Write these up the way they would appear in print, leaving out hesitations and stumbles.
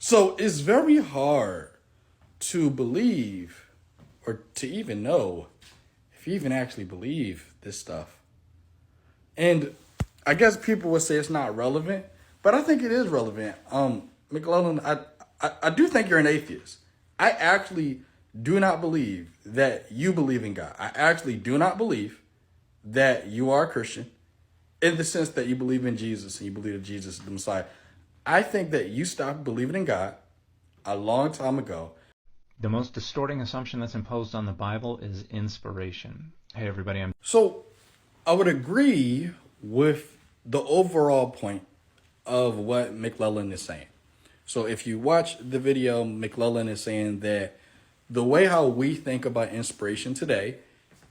So it's very hard to believe or to even know if you even actually believe this stuff. And I guess people would say it's not relevant, but I think it is relevant. McClellan, I do think you're an atheist. I actually do not believe that you believe in God. I actually do not believe that you are a Christian in the sense that you believe in Jesus and you believe that Jesus is the Messiah. I think that you stopped believing in God a long time ago. The most distorting assumption that's imposed on the Bible is inspiration. Hey everybody, So I would agree with the overall point of what McClellan is saying. So if you watch the video, McClellan is saying that the way how we think about inspiration today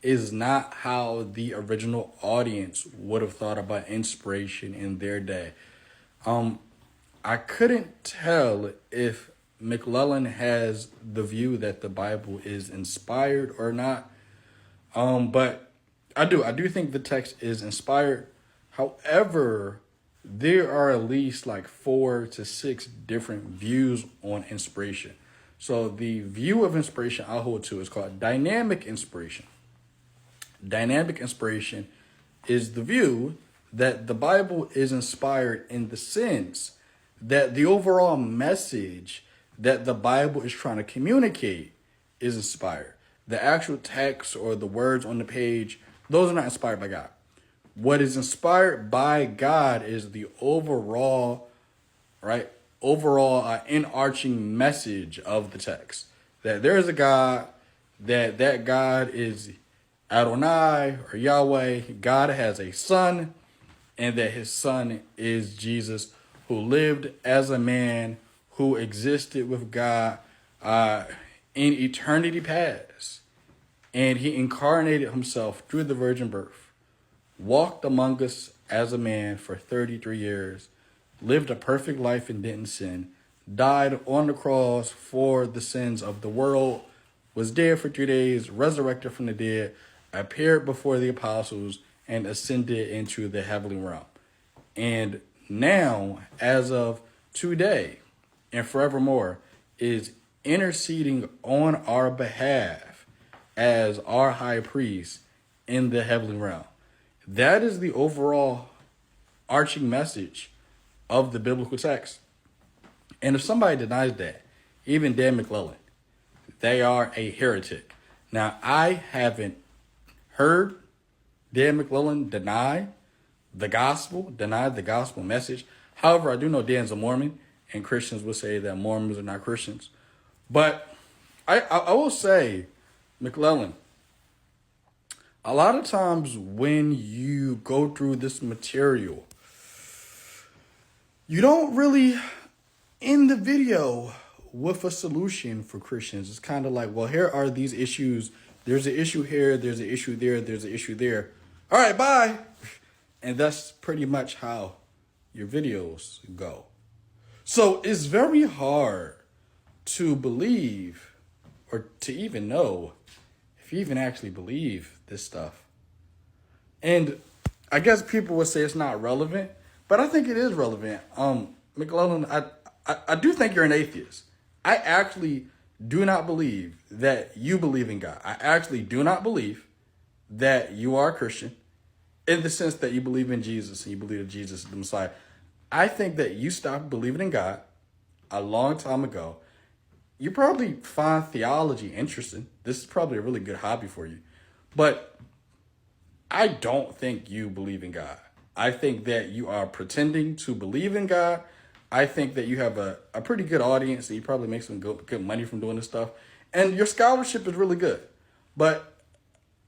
is not how the original audience would have thought about inspiration in their day. I couldn't tell if McClellan has the view that the Bible is inspired or not. But I do think the text is inspired. However, there are at least like 4 to 6 different views on inspiration. So the view of inspiration I hold to is called dynamic inspiration. Dynamic inspiration is the view that the Bible is inspired in the sense that the overall message that the Bible is trying to communicate is inspired. The actual text or the words on the page, those are not inspired by God. What is inspired by God is the overall enarching message of the text. That there is a God, that God is Adonai or Yahweh. God has a son, and that his son is Jesus, who lived as a man, who existed with God in eternity past. And he incarnated himself through the virgin birth, walked among us as a man for 33 years, lived a perfect life and didn't sin, died on the cross for the sins of the world, was dead for 3 days, resurrected from the dead, appeared before the apostles, and ascended into the heavenly realm. And now, as of today and forevermore, is interceding on our behalf as our high priest in the heavenly realm. That is the overall arching message of the biblical text. And if somebody denies that, even Dan McClellan, they are a heretic. Now, I haven't heard Dan McClellan deny the gospel message. However, I do know Dan's a Mormon, and Christians will say that Mormons are not Christians. But I will say, McClellan, a lot of times when you go through this material, you don't really end the video with a solution for Christians. It's kind of like, well, here are these issues. There's an issue here. There's an issue there. There's an issue there. All right, bye. And that's pretty much how your videos go. So it's very hard to believe or to even know if you even actually believe this stuff. And I guess people would say it's not relevant, but I think it is relevant. McClellan, I do think you're an atheist. I actually do not believe that you believe in God. I actually do not believe that you are a Christian in the sense that you believe in Jesus and you believe that Jesus is the Messiah. I think that you stopped believing in God a long time ago. You probably find theology interesting. This is probably a really good hobby for you. But I don't think you believe in God. I think that you are pretending to believe in God. I think that you have a pretty good audience and you probably make some good money from doing this stuff. And your scholarship is really good. But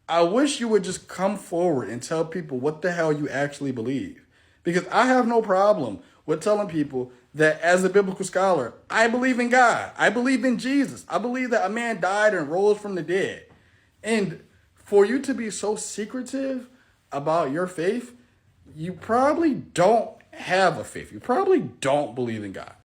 I wish you would just come forward and tell people what the hell you actually believe. Because I have no problem with telling people that as a biblical scholar, I believe in God. I believe in Jesus. I believe that a man died and rose from the dead. And for you to be so secretive about your faith, you probably don't have a faith. You probably don't believe in God.